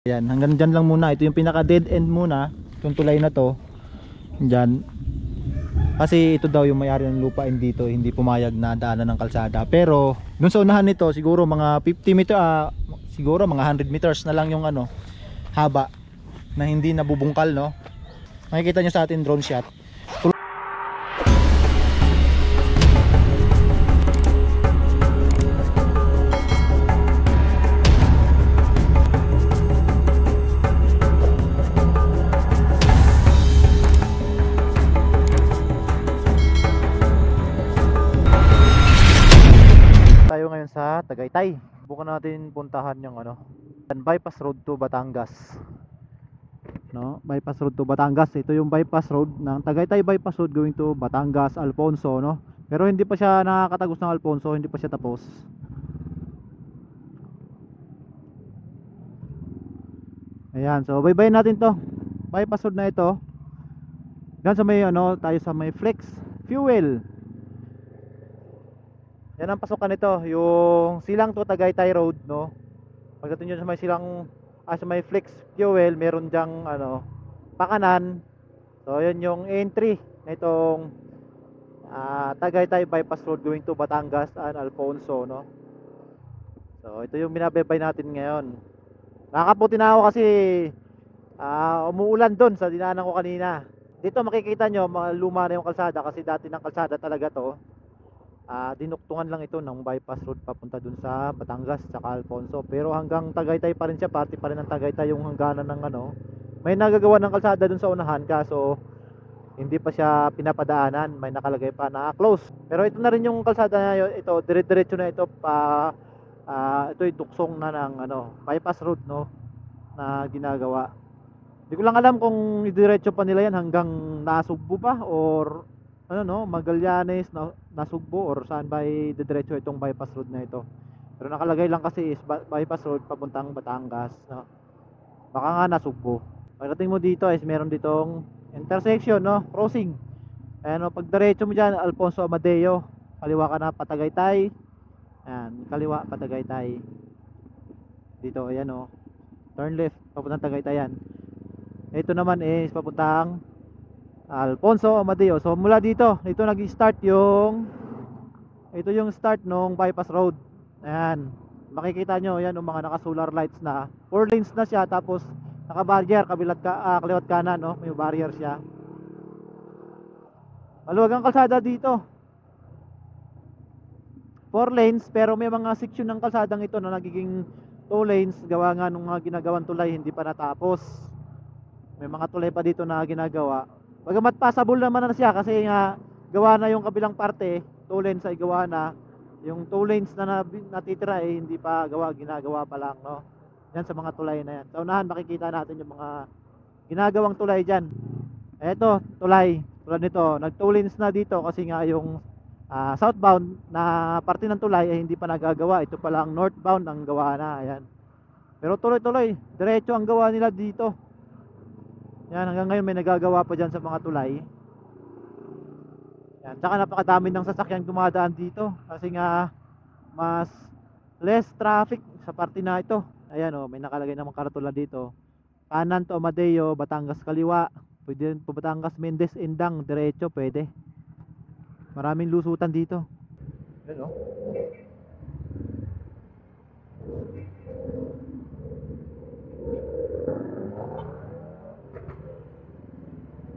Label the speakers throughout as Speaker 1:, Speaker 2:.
Speaker 1: Yan, hanggang dyan lang muna. Ito yung pinaka dead end muna, itong tulay na to dyan. Kasi ito daw yung may-ari ng lupain dito, hindi pumayag na daanan ng kalsada. Pero dun sa unahan nito siguro mga 50 meter, siguro mga 100 meters na lang yung ano, haba na hindi nabubungkal, no. Makikita nyo sa atin drone shot. Tayo ngayon sa Tagaytay. Bukan natin puntahan yung ano, bypass road to Batangas. No, bypass road to Batangas. Ito yung bypass road ng Tagaytay bypass road going to Batangas, Alfonso, no. Pero hindi pa siya nakakatagos ng Alfonso, hindi pa siya tapos. Ayan, so baybayin natin to. Bypass road na ito. Diyan sa may ano, tayo sa may Flex Fuel. Yan ang pasukan nito, yung silang to Tagaytay Road, no. Pagdating nyo sa may silang sa may Flex Fuel, meron diyang ano, pakanan. So yan yung entry nitong Tagaytay bypass road going to Batangas and Alfonso, no. So ito yung binabaybay natin ngayon. Nakakaputi na ako kasi umuulan doon sa dinaanan ko kanina. Dito makikita nyo luma na yung kalsada kasi dati ng kalsada talaga to. Dinuktungan lang ito ng bypass road papunta dun sa Batangas tsaka Alfonso. Pero hanggang Tagaytay pa rin siya, pati pa rin ng Tagaytay yung hangganan ng ano. May nagagawa ng kalsada dun sa unahan kaso hindi pa siya pinapadaanan, may nakalagay pa na close. Pero ito na rin yung kalsada na yun, ito dire-diretso na ito pa ito yung tuksong na ng ano, bypass road, no, na ginagawa. Hindi ko lang alam kung idiretso pa nila yan hanggang Nasugbu pa or ano, no, Magallanes na Nasugbu or saan ba idiretso itong bypass road na ito. Pero nakalagay lang kasi is bypass road papuntang Batangas, no. Baka nga Nasugbu. Pagdating mo dito is meron ditong intersection, no, crossing. Ayan, no, pag diretso mo dyan Alfonso Amadeo, kaliwa ka na Patagaytay. Ayan, kaliwa Patagaytay. Dito, ayan, no, turn left papuntang Tagaytay yan. Ito naman is papuntang Alfonso Amadeo. So mula dito, ito nag-start yung ito yung start nung bypass road. Ayan, makikita nyo yan yung mga naka solar lights na 4 lanes na siya, tapos naka barrier kaliwat kanan, no, may barrier siya. Maluwag ang kalsada dito, 4 lanes, pero may mga section ng kalsadang ito na nagiging 2 lanes gawa nga nung mga ginagawang tulay hindi pa natapos. May mga tulay pa dito na ginagawa. Bagamat passable naman na siya kasi nga gawa na yung kabilang parte, 2 lanes ay gawa na. Yung 2 lanes na natitira eh hindi pa ginagawa pa lang, no. Yan sa mga tulay na yan. Sa unahan makikita natin yung mga ginagawang tulay diyan. Eto, tulay. Tulad nito, nag 2 lanes na dito kasi nga yung southbound na parte ng tulay ay hindi pa nagagawa. Ito pa lang northbound ang gawa na. Ayan. Pero tuloy-tuloy, diretso ang gawa nila dito. Yan, hanggang ngayon may nagagawa pa dyan sa mga tulay. Yan, tsaka napakadami ng sasakyan dumadaan dito kasi nga mas less traffic sa parte na ito. Ayan, oh, may nakalagay namang karatula dito. Kanan to Amadeo, Batangas kaliwa. Pwede po Batangas Mendez Indang, diretso pwede. Maraming lusutan dito. Ayan, oh.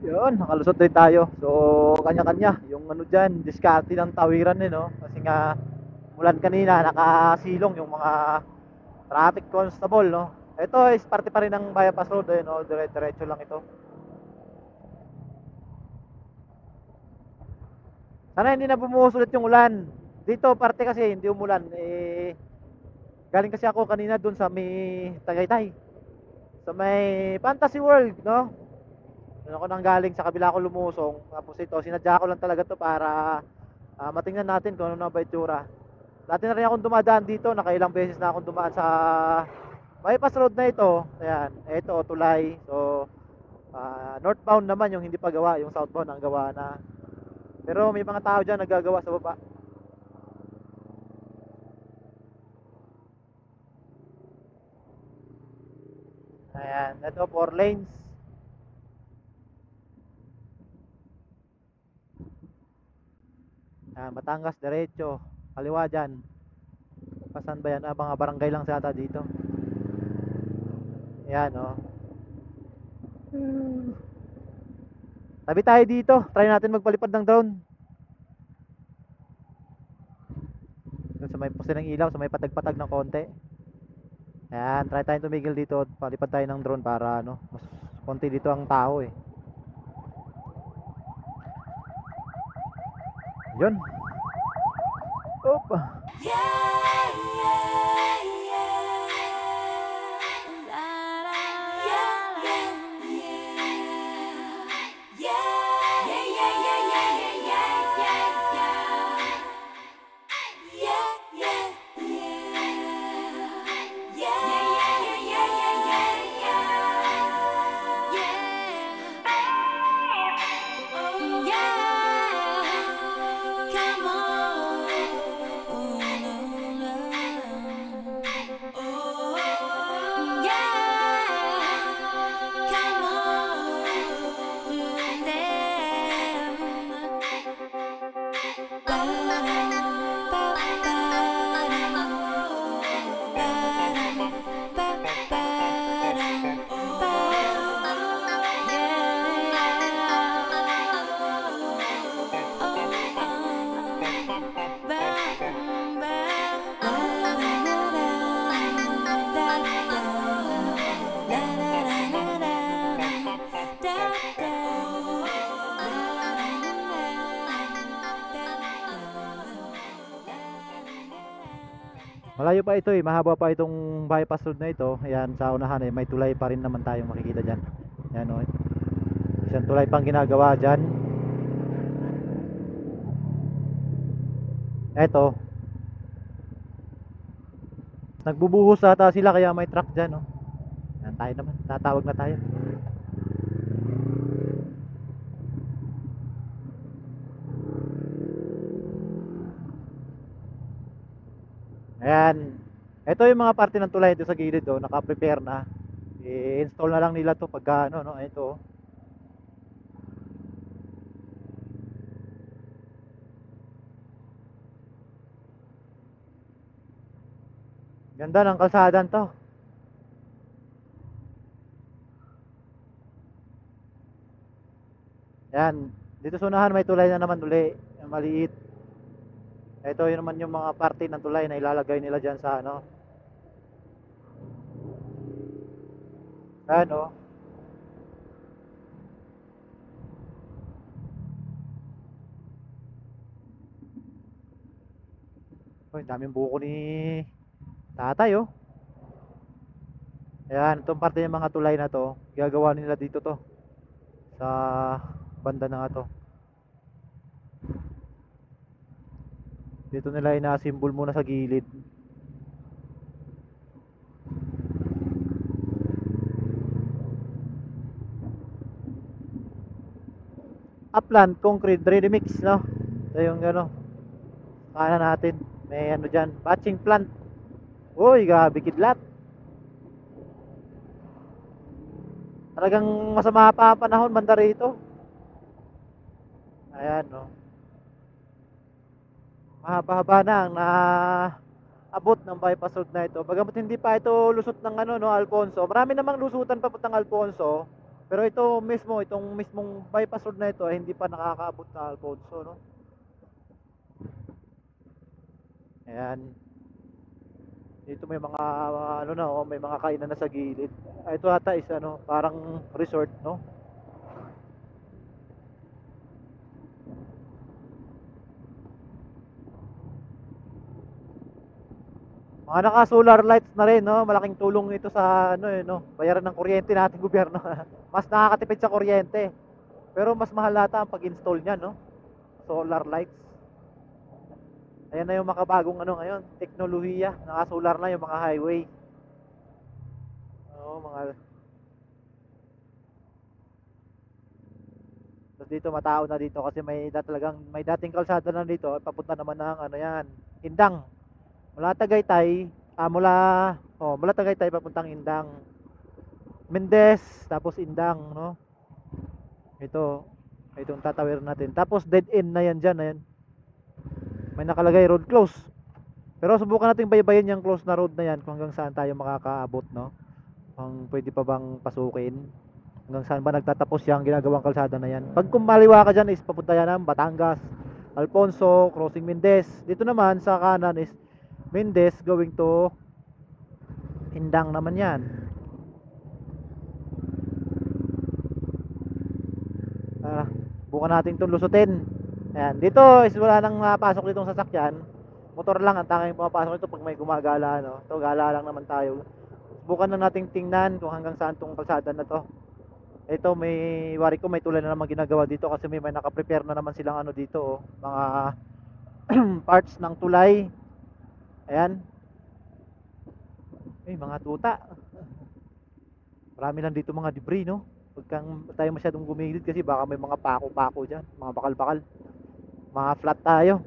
Speaker 1: Yun, nakalusot din tayo. So, kanya-kanya. Yung ano dyan, diskarte ng tawiran eh, no? Kasi nga, mulan kanina, nakasilong yung mga traffic constable, no? Ito is parte pa rin ng bypass road, eh, no? Diretso lang ito. Sana hindi na bumuhos ulit yung ulan. Dito, parte kasi hindi umulan. Eh, galing kasi ako kanina dun sa may Tagaytay. Sa may Fantasy World, no? Doon ako nang galing, sa kabila ko lumusong. Tapos ito, sinadya ko lang talaga to para matingnan natin kung ano na ba itsura. Dati na rin akong dumadaan dito, nakailang beses na akong dumaan sa bypass road na ito. Ayan, ito tulay. So northbound naman yung hindi pa gawa, yung southbound ang gawa na. Pero may mga tao dyan nagagawa sa baba. Ayan, ito 4 lanes. Ayan, Batangas diretso. Kaliwa dyan. Pasan ba yan? Mga barangay lang sa ata dito. Ayan, oh. Tabi tayo dito. Try natin magpalipad ng drone. Doon sa may poste ng ilaw, sa may patag-patag ng konti. Ayan, try tayong tumigil dito. Palipad tayo ng drone para ano, mas konti dito ang tao eh. Yun. Oop. Malayo pa ito eh, mahaba pa itong bypass road na ito. Ayan, sa unahan eh, may tulay pa rin naman tayong makikita dyan. Ayan o, isang tulay pang ginagawa dyan. Eto, nagbubuhos ata sila kaya may truck dyan oh. Ayan, tayo naman, tatawag na tayo. Ayan, ito yung mga parte ng tulay dito sa gilid oh, naka-prepare na. I-install na lang nila to pagka ano no, ito. Ganda ng kalsadan to. Ayan, dito sa unahan may tulay na naman uli, maliit. Ito yun naman yung mga parte ng tulay na ilalagay nila dyan sa ano. Ano? Uy, daming buko ni tatay oh. Ayan, itong parte ng mga tulay na to, gagawa nila dito to. Sa banda na nga to. Dito nila ina-symbol muna sa gilid. Upland concrete ready mix no. Ito yung ano, kanan natin. May ano dyan, batching plant. Uy, grabe kidlat. Talagang masama pa ang panahon banda rito. Ayan no. Mahaba-haba na ang na abot ng bypass road na ito. Bagamat hindi pa ito lusot ng ano no, Alfonso. Marami namang lusutan papuntang Alfonso. Pero ito mismo, itong mismong bypass road na ito ay hindi pa nakakaabot sa Alfonso no. Ayan. Dito may mga ano na oh, may mga kainan na sa gilid. Ito ata is ano, parang resort no. Mga naka-solar lights na rin, no? Malaking tulong ito sa ano eh, no? Bayaran ng kuryente nating gobyerno. Mas nakakatipid sa kuryente. Pero mas mahal ata ang pag-install niyan, no? Solar lights. Ayan na yung makabagong ano ngayon, teknolohiya. Naka-solar na yung mga highway. Oo, mga so dito matao na dito kasi talagang may dating kalsada na dito, papunta naman ng ano yan, Indang. Mula Tagaytay, mula Tagaytay papuntang Indang. Mendez, tapos Indang, no? Itong tatawir natin. Tapos dead end na yan dyan, ayan. May nakalagay road close. Pero subukan natin baybayin yung close na road na yan kung hanggang saan tayo makakaabot, no? Kung pwede pa bang pasukin. Hanggang saan ba nagtatapos yung ginagawang kalsada na yan. Pag kumaliwa ka dyan is papunta yan ng Batangas, Alfonso, crossing Mendez. Dito naman sa kanan is Mendez going to Indang naman yan. Bukan natin itong lusutin. Ayan, dito is wala nang pasok ditong sasakyan. Motor lang ang tanging pumapasok ito pag may gumagala, no? Ito, gala lang naman tayo. Subukan na nating tingnan kung hanggang saan tong kalsada na to. Ito, may wari ko may tulay na naman ginagawa dito kasi may naka-prepare na naman silang ano dito, oh, mga parts ng tulay. Ayan. Mga tuta. Marami lang dito mga debris, no? Huwag kang tayo masyadong gumilid kasi baka may mga pako-pako dyan, mga bakal-bakal. Mga flat tayo.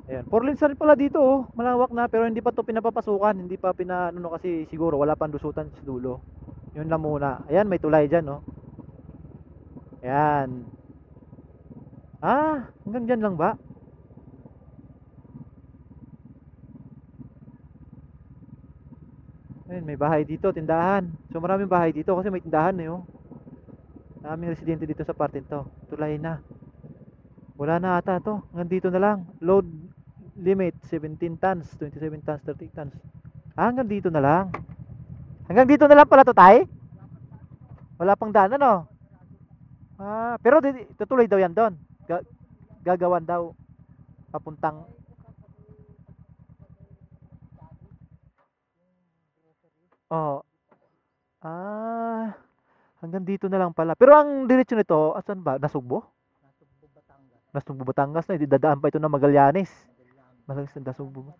Speaker 1: Ayan, 4 lanes rin pala dito, oh. Malawak na pero hindi pa to pinapapasukan, hindi pa pinano kasi siguro wala pang lusutan sa dulo. Yun lang muna. Ayan, may tulay dyan, no? Ayan. Hanggang dyan lang ba? Ayun, may bahay dito, tindahan. So maraming bahay dito kasi may tindahan eh, oh. Maraming residente dito sa parte to. Tulay na. Wala na ata to. Hanggang dito na lang. Load limit 17 tons, 27 tons, 30 tons. Hanggang dito na lang. Hanggang dito na lang pala to, tay? Wala pang daan, ano? Pero tutuloy daw yan doon. Gagawan daw papuntang Oh. Hanggang dito na lang pala. Pero ang diretsyo nito, asan ba? Nasugbo? Nasugbo, Batangas na. Dadaan pa ito ng Magallanes. Nasugbo.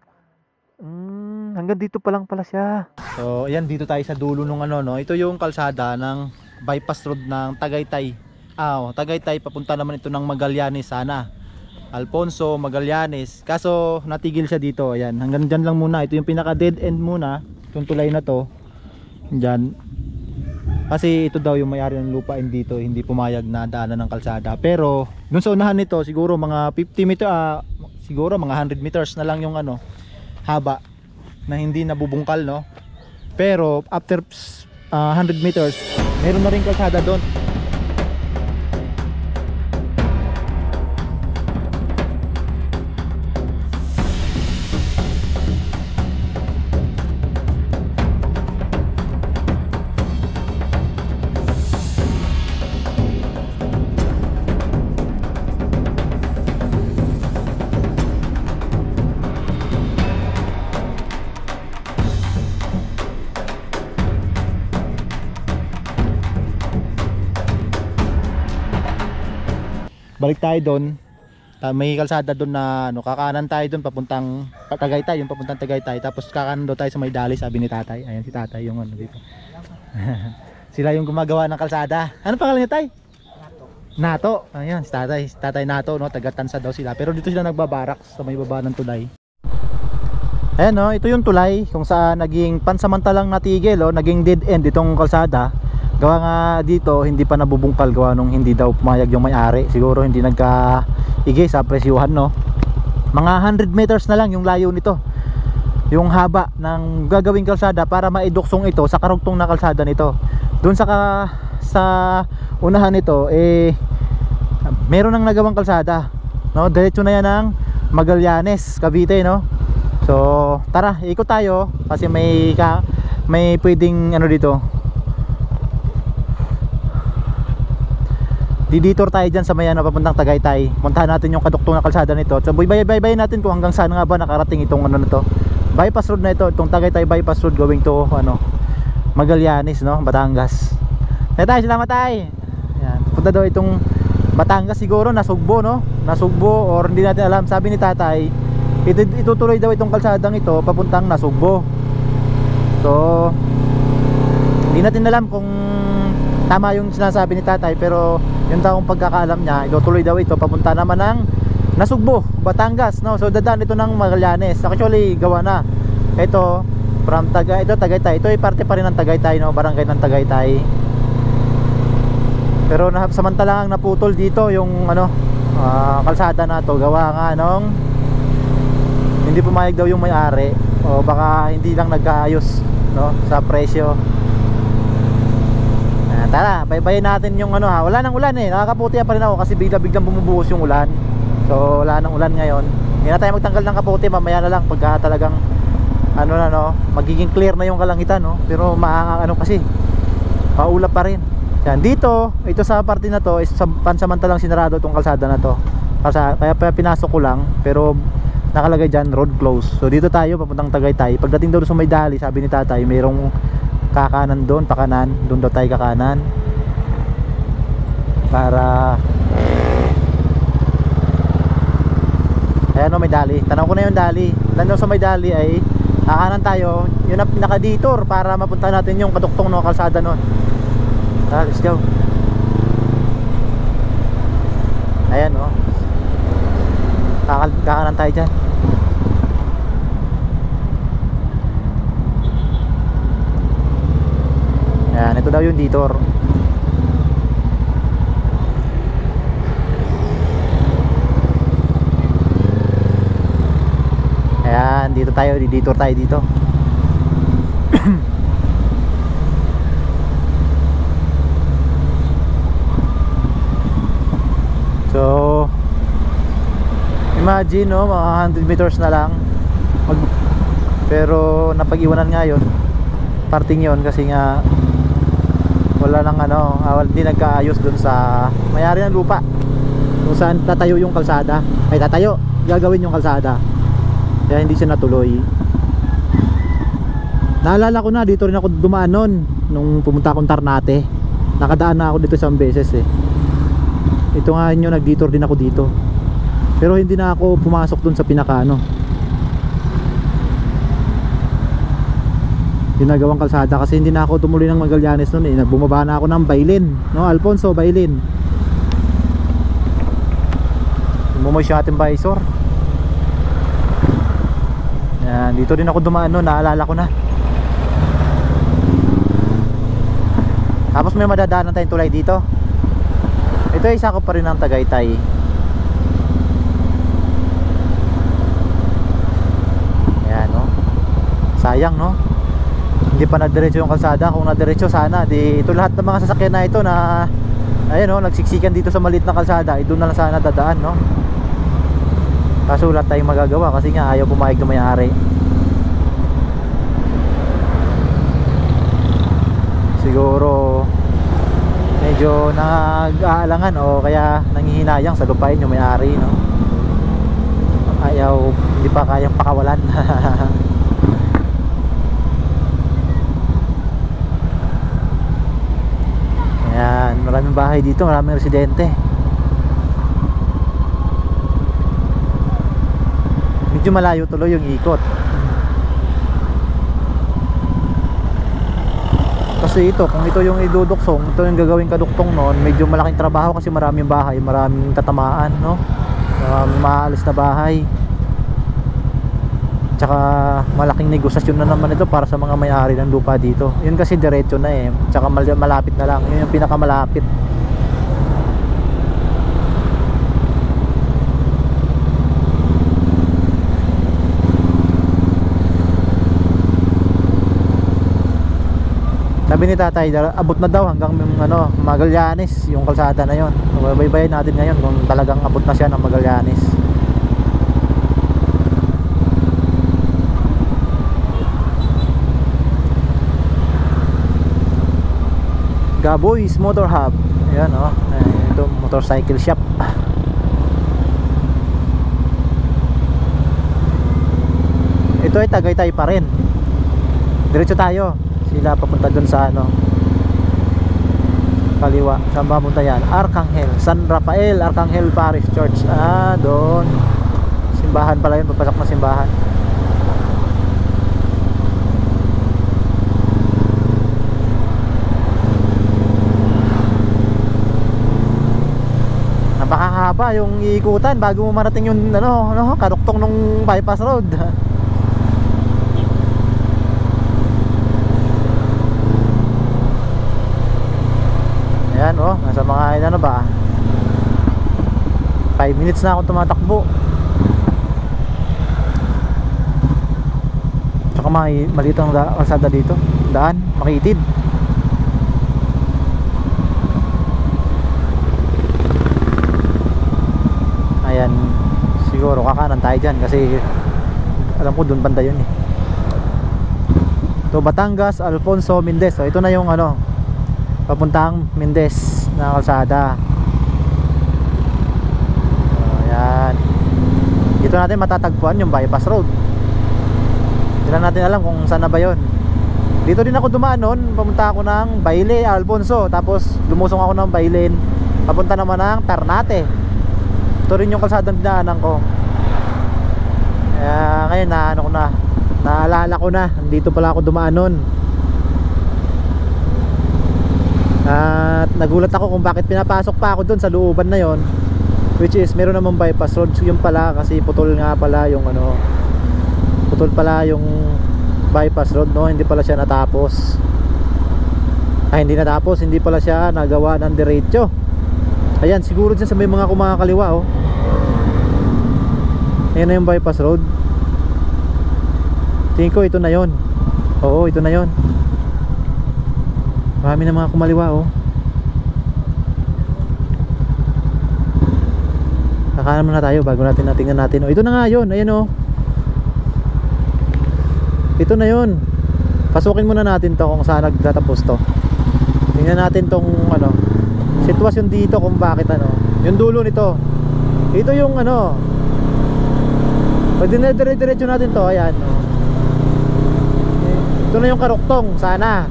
Speaker 1: Hanggang dito pa lang pala siya. So, ayan, dito tayo sa dulo nung ano, no? Ito yung kalsada ng bypass road ng Tagaytay. Tagaytay, papunta naman ito ng Magallanes sana. Alfonso, Magallanes. Kaso, natigil siya dito. Ayan, hanggang dyan lang muna. Ito yung pinaka dead end muna. Itong tulay na to. Diyan. Kasi ito daw yung may-ari ng lupain dito, hindi pumayag na daanan ng kalsada. Pero dun sa unahan nito siguro mga 50 meter, siguro mga 100 meters na lang yung ano, haba na hindi nabubungkal, no. Pero after 100 meters, meron na rin kalsada doon. Balik tayo doon. May kalsada doon na ano, kakanan tayo doon papuntang Tagaytay, yung papuntang Tagaytay. Tapos kakanan daw tayo sa may dali, sabi ni tatay. Ayan si tatay yung ano dito. Sila yung gumagawa ng kalsada. Ano pangalan niya, tay? Nato. Ayan si tatay, tatay Nato, no, taga-Tansa daw sila. Pero dito sila nagbabarak sa may baba ng tulay. Ayan, no, ito yung tulay kung saan naging pansamantalang natigil, oh, naging dead end itong kalsada. Gawa nga dito hindi pa nabubungkal, gawa nung hindi daw pumayag yung may-ari. Siguro hindi nagkaigay sa presyuhan, no. Mga 100 meters na lang yung layo nito, yung haba ng gagawing kalsada para maiduksong ito sa karugtong na kalsada nito. Doon sa unahan nito meron nang nagawang kalsada, no. Diretso na yan ng Magallanes, Cavite, no. So tara, ikot tayo kasi may pwedeng ano dito. Didetour tayo dyan sa may ano, papuntang Tagaytay. Puntahan natin yung kaduktong na kalsada nito. So baybay natin kung hanggang saan nga ba nakarating itong ano na to, bypass road na ito, itong Tagaytay bypass road going to ano, Magallanes, no, Batangas. Kaya tayo, salamat tayo. Yan, punta daw itong Batangas, siguro Nasugbo, no, Nasugbo or hindi natin alam. Sabi ni tatay itutuloy daw itong kalsadang ito papuntang Nasugbo. So hindi natin alam kung tama yung sinasabi ni tatay, pero yung taong pagkakaalam niya, itutuloy daw ito papunta naman ng Nasugbo, Batangas, no. So dadaan ito ng Magallanes. Actually gawa na ito, from ito Tagaytay. Ito ay parte pa rin ng Tagaytay, no? Barangay ng Tagaytay. Pero samantalang naputol dito yung ano, kalsada na to, gawa nga nung hindi pumayag daw yung may-ari, o baka hindi lang nagkaayos, no, sa presyo. Tara, baybayin natin yung ano, ha. Wala nang ulan eh, nakakaputi pa rin ako kasi biglang bumubuhos yung ulan. So wala nang ulan ngayon. Hindi na tayo magtanggal ng kaputi, mamaya na lang pagka talagang ano na, no, magiging clear na yung kalangitan, no. Pero ano kasi paulap pa rin. Yan, dito, ito sa parte na to is pansamantalang sinarado tong kalsada na to. Kaya pinasok ko lang, pero nakalagay dyan road close. So dito tayo papuntang Tagaytay. Pagdating doon sa may dali, sabi ni tatay mayroong kakanan doon, pakanan, doon daw tayo kakanan para ayan o, may dali. Tanaw ko na yung dali. Doon sa may dali ay kakanan tayo, yun ang pinaka-detour para mapunta natin yung kaduktong no kalsada nun. Let's go. Ayan o, kakanan tayo dyan. Ayan, ito daw yung detour. Ayan, dito tayo, detour tayo dito. So imagine, no, mga 100 meters na lang pero napag-iwanan nga yun, parting yun, kasi nga wala nang ano, hindi nagkaayos dun sa may-ari ng lupa kung saan tatayo yung kalsada, ay gagawin yung kalsada, kaya hindi siya natuloy. Naalala ko na, dito rin ako dumaan nun nung pumunta akong Ternate. Nakadaan na ako dito isang beses eh. Ito nga yun, nag-detour din ako dito, pero hindi na ako pumasok dun sa pinaka ano, ginagawang kalsada, kasi hindi na ako tumuloy ng Magallanes noon eh. Bumaba na ako ng Bailin, no, Alfonso Bailin. Umumoy siya ating visor. Yan, dito din ako dumaan noon, naalala ko na. Tapos may madadaanan tayong tulay dito. Ito ay isa ko pa rin ng Tagaytay. Ayan, no, sayang, no, hindi pa nadiretso yung kalsada. Kung nadiretso sana, di ito lahat ng mga sasakyan na ito na ayun, no, nagsiksikan dito sa maliit na kalsada, doon na lang sana dadaan, no. Kaso wala tayong magagawa kasi nga ayaw pumayag ng may-ari. Siguro medyo nag-aalangan o kaya nangihinayang sa lupain yung may-ari, no. Ayaw, hindi pa kayang pakawalan. Ayan, maraming bahay dito, maraming residente. Medyo malayo tuloy yung ikot. Kasi ito, kung ito yung iduduksong, ito yung gagawing kaduktong noon, medyo malaking trabaho kasi maraming bahay, maraming tatamaan, no? Maalis na bahay. Tsaka malaking negosasyon na naman ito para sa mga may-ari ng lupa dito. Yun kasi diretso na eh, tsaka malapit na lang. Yun yung pinakamalapit. Sabi ni tatay, abot na daw hanggang ano, Magallanes yung kalsada na yon. Baybayin natin ngayon kung talagang abot na siya ng Magallanes. Gaboy's Motor Hub. Ayan, oh, ito motorcycle shop. Ito ay Tagaytay pa rin. Diretso tayo. Sila papunta dun sa ano, kaliwa. Saan ba punta yan? Arcangel, San Rafael Arcangel Parish Church. Doon. Simbahan pala yun, papasok na simbahan. Napakahaba yung iikutan bago mo marating yung ano, kaduktong nung bypass road. minutes na ako tumatakbo. Tsaka maliit ang kalsada dito, daan, makitid. Ayan, siguro kakanan tayo dyan kasi alam ko dun banda yun eh. So Batangas, Alfonso, Mendez. So ito na yung ano, papuntang Mendez na kalsada. So ayan, dito natin matatagpuan yung bypass road. Hindi na natin alam kung saan na ba yun. Dito din ako dumaan noon, papunta ako ng Baile, Alfonso. Tapos lumusong ako ng Bailen, papunta naman ng Ternate. Ito rin yung kalsadang dinaanan ko. Kaya ngayon na ano ko na, naalala ko na, dito pala ako dumaan nun. At nagulat ako kung bakit pinapasok pa ako dun sa looban na yon, which is meron namang bypass road. Yung pala kasi putol nga pala yung ano, putol pala yung bypass road, no? Hindi pala siya natapos. Ay, hindi natapos, hindi pala siya nagawa ng diretso. Ayan, siguro dyan sa may mga kumakaliwa, oh. Ayan na yung bypass road. Tingin ko ito na yon. Oo, ito na yon. Marami na mga kumaliwa, oh. Kakanan muna tayo bago natin natingnan natin. Oh, ito na nga yon. Ayan, oh. Ito na yon. Pasukin muna natin to kung saan nagtatapos to. Tingnan natin tong ano, sitwasyon dito kung bakit ano. Yung dulo nito. Ito yung ano. Pag dinediretso natin to, ayan, oh. Ito na yung karuktong, sana.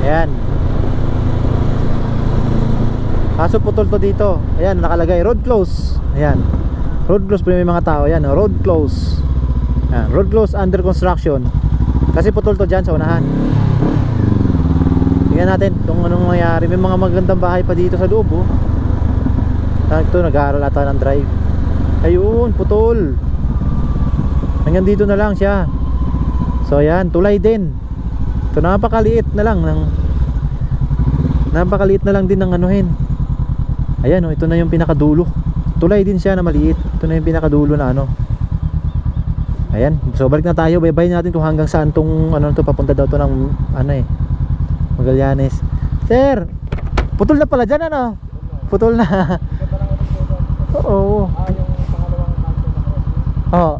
Speaker 1: Ayan. Kaso putol to dito. Ayan, nakalagay road close. Ayan, road close, may mga tao. Ayan, road close. Ayan, road close under construction. Kasi putol to dyan sa unahan. Tingnan natin kung anong nangyari. May mga magandang bahay pa dito sa loob, oh. Ito, nag-aaral ata ng drive. Ayun, putol. Hanggang dito na lang siya. So ayan, tulay din. Ito, napakaliit na lang ng, napakaliit na lang din ng anuhin. Ayan, oh, ito na yung pinakadulo. Tulay din siya na maliit. Ito na yung pinakadulo na ano. Ayan, so balik na tayo. Bye-bye natin kung hanggang saan tong ano to, papunta daw to ng ano eh, Magallanes. Sir, putol na pala dyan, ano? Putol na. Oo. Oo.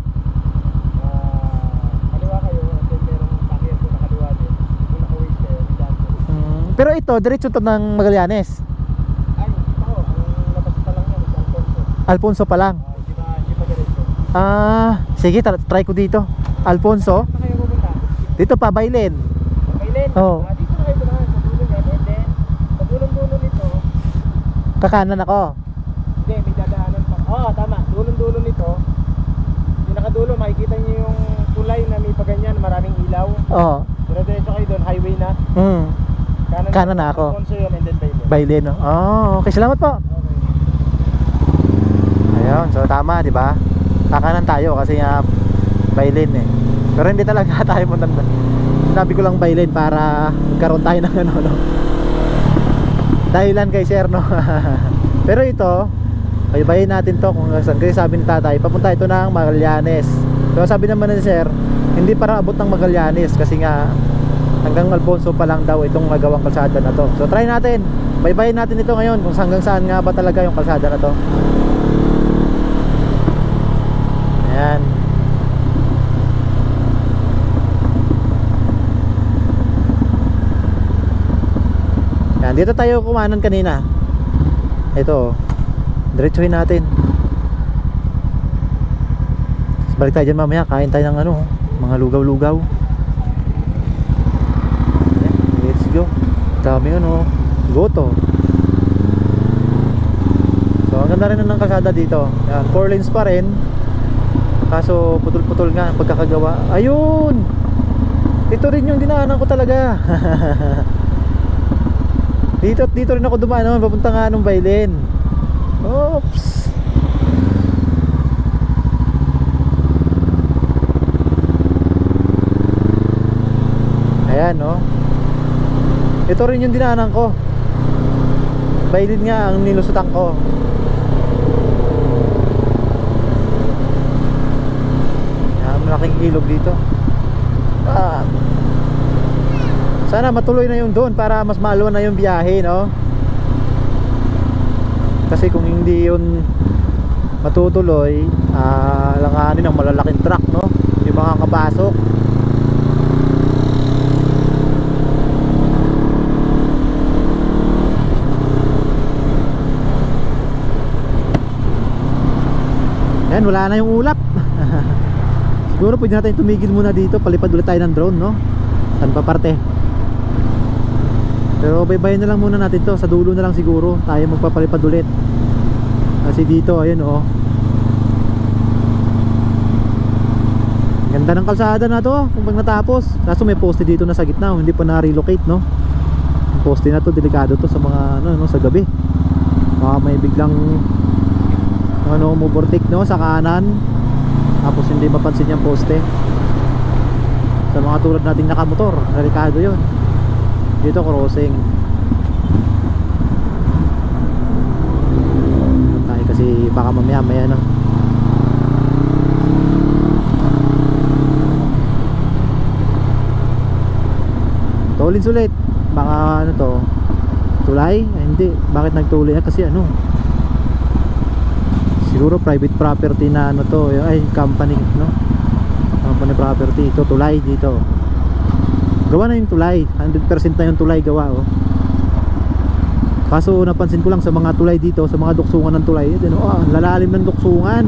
Speaker 1: Pero ito, diretso to ng Magallanes.
Speaker 2: Ay, ito, ang labas pa lang yan, Alfonso.
Speaker 1: Alfonso pa lang.
Speaker 2: Hindi pa diretso.
Speaker 1: Ah, sige, try ko dito. Alfonso.
Speaker 2: Saan kayo pupunta?
Speaker 1: Dito pa, Bailen.
Speaker 2: Bailen?
Speaker 1: Oo.
Speaker 2: Dito na kayo pupunta, sa dulo yan. And then, sa dulong-dulo nito,
Speaker 1: Kakanan ako.
Speaker 2: hindi, may dadaanan pa. Oo, tama. Dulong-dulo nito, yung nakadulo, makikita niyo yung tulay na may paganyan, maraming ilaw.
Speaker 1: Oo.
Speaker 2: Diretso kayo doon, highway na.
Speaker 1: Kanan na ako.
Speaker 2: Alfonso yun, and then Bailen.
Speaker 1: Bailen, no? Oh, okay, salamat po.
Speaker 2: Okay.
Speaker 1: Ayun, so tama, di ba? Kakanan tayo kasi nga Bailen eh. Pero hindi talaga tayo punta doon. Sabi ko lang Bailen para magkaroon tayo ng ano, no? Dahilan kay Sir, no? Pero ito, baybayin natin to kung saan. Kasi sabi ni tatay, papunta ito ng Magallanes. So sabi naman ni Sir, hindi para abot ng Magallanes kasi nga hanggang Alfonso pa lang daw itong nagawang kalsada na to. So try natin, baybayin natin ito ngayon kung hanggang saan nga ba talaga yung kalsada na to. Ayan. Ayan, dito tayo kumanan kanina. Ito, diretsuhin natin. Tapos balik tayo dyan mamaya, kain tayo ng ano, mga lugaw-lugaw. Let's go. Dami yun, oh. Goto. So ang ganda rin ng kalsada dito. Yan, 4 lanes pa rin. Kaso putol-putol nga ang pagkakagawa. Ayun! Ito rin yung dinaanan ko talaga. Dito rin ako dumaan noon, papunta nga nung Bailen. Oops. Ayan, no. Ito rin yung dinaanan ko. Bailin nga ang nilusutan ko. Malaking ilog dito. Sana matuloy na yung doon para mas maluwan na yung biyahe, no? Kasi kung hindi yun matutuloy, langanin ng malalaking truck, no? Hindi makakapasok. Yan, wala na yung ulap. Siguro pwede natin tumigil muna dito, palipad ulit tayo ng drone, no? Saan pa parte? Pero baybayin na lang muna natin to, sa dulo na lang siguro tayo magpapalipad ulit. Kasi dito, ayun, oh. Ganda ng kalsada na to, kung pag natapos. Kaso may poste dito na sa gitna, hindi pa na-relocate, no? Yung poste na to, delikado to sa mga, ano, no, sa gabi. Baka may biglang umubortik, no, sa kanan. Tapos hindi mapansin yung poste. Sa mga tulad nating nakamotor, delikado yun. Dito crossing. Tayo kasi baka mamaya may ano. Tolin sulit. Baka ano to, tulay? Hindi. Bakit nagtulay? Kasi ano, siguro private property na ano to, ay company, no? Company property. Ito tulay dito. Gawa na yung tulay, 100% na yung tulay gawa, oh. Kaso napansin ko lang sa mga tulay dito, sa mga duksungan ng tulay, yun, oh, ang lalalim ng duksungan.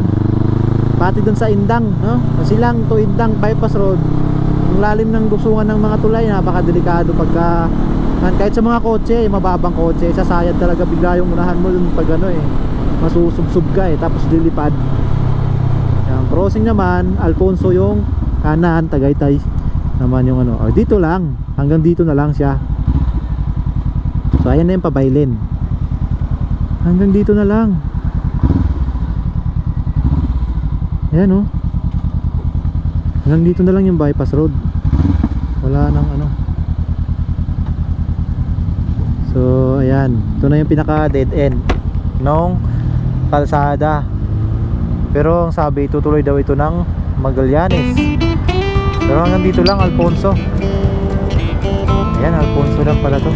Speaker 1: Pati dun sa Indang, no? Silang to Indang bypass road, ang lalim ng duksungan ng mga tulay, napakadelikado pagka kahit sa mga kotse, mababang kotse, sasayad talaga bigla yung unahan mo dun pag ano, masusubsub ka, tapos lilipad. Yan, crossing naman Alfonso yung kanan, Tagaytay naman yung ano, dito lang, hanggang dito na lang siya. So ayan na yung pabailin, hanggang dito na lang. Ayan, oh, hanggang dito na lang yung bypass road, wala nang ano. So ayan, ito na yung pinaka dead end nung kalsada. Pero ang sabi, tutuloy daw ito ng Magallanes. Pero hanggang dito lang, Alfonso. Ayan, Alfonso lang pala to.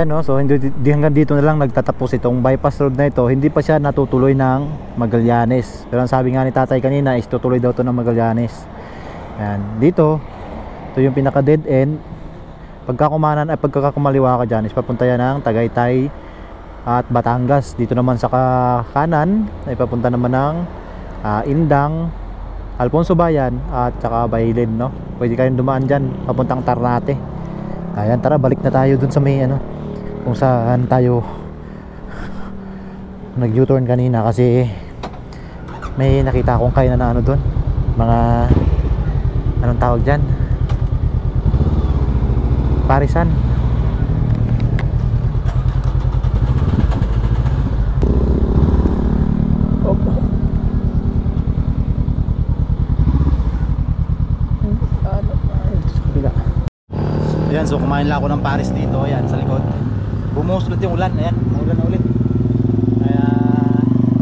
Speaker 1: Ayan no, so hanggang dito na lang nagtatapos itong bypass road na ito. Hindi pa siya natutuloy ng Magallanes. Pero ang sabi nga ni tatay kanina is tutuloy daw to ng Magallanes. Ayan, dito ito yung pinaka dead end. Pagkakumaliwa ka dyan is papunta yan ng Tagaytay at Batangas. Dito naman sa kanan ay papunta naman ng Indang, Alfonso Bayan at saka Bailin, no? Pwede kayong dumaan dyan papuntang Ternate. Ayan, tara balik na tayo dun sa may kung saan tayo nag U-turn kanina kasi may nakita akong kainan na dun, mga anong tawag dyan, parisan. Ayan, so kumain lang ako ng pares dito, ayan, sa likod. Bumuhos ulit yung ulan, ayan, maulan na ulit. Kaya,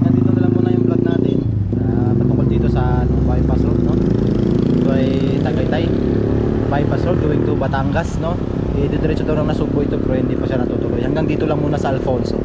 Speaker 1: nandito na lang muna yung vlog natin patungkol dito sa bypass road, no? Ito ay Tagaytay bypass road going to Batangas, no? Didiretso daw ng Nasugbo ito pero hindi pa siya natutuloy. Hanggang dito lang muna sa Alfonso.